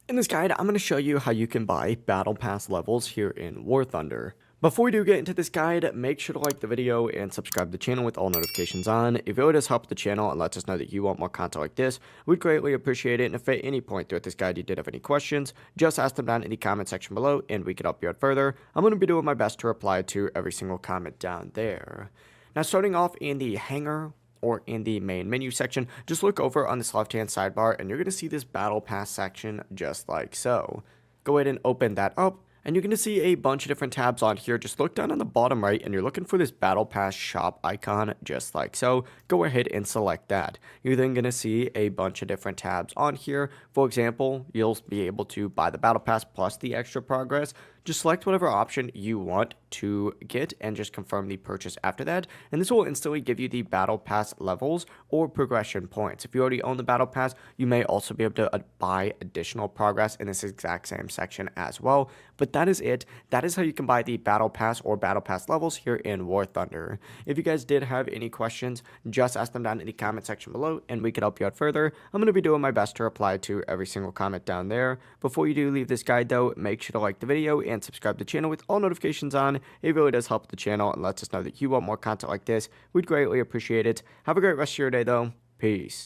In this guide, I'm going to show you how you can buy Battle Pass levels here in War Thunder. Before we do get into this guide, make sure to like the video and subscribe to the channel with all notifications on. If it really does help the channel and lets us know that you want more content like this, we'd greatly appreciate it. And if at any point throughout this guide you did have any questions, just ask them down in the comment section below and we can help you out further. I'm going to be doing my best to reply to every single comment down there. Now, starting off in the hangar, or in the main menu section, just look over on this left hand sidebar and you're going to see this battle pass section just like so. Go ahead and open that up and you're going to see a bunch of different tabs on here. Just look down on the bottom right and you're looking for this battle pass shop icon just like so. Go ahead and select that. You're then going to see a bunch of different tabs on here. For example, you'll be able to buy the battle pass plus the extra progress. Just select whatever option you want to get and just confirm the purchase after that. And this will instantly give you the battle pass levels or progression points. If you already own the battle pass, you may also be able to buy additional progress in this exact same section as well. But that is it. That is how you can buy the battle pass or battle pass levels here in War Thunder. If you guys did have any questions, just ask them down in the comment section below and we could help you out further. I'm going to be doing my best to reply to every single comment down there. Before you do leave this guide though, make sure to like the video and subscribe to the channel with all notifications on. It really does help the channel and lets us know that you want more content like this. We'd greatly appreciate it. Have a great rest of your day though. Peace.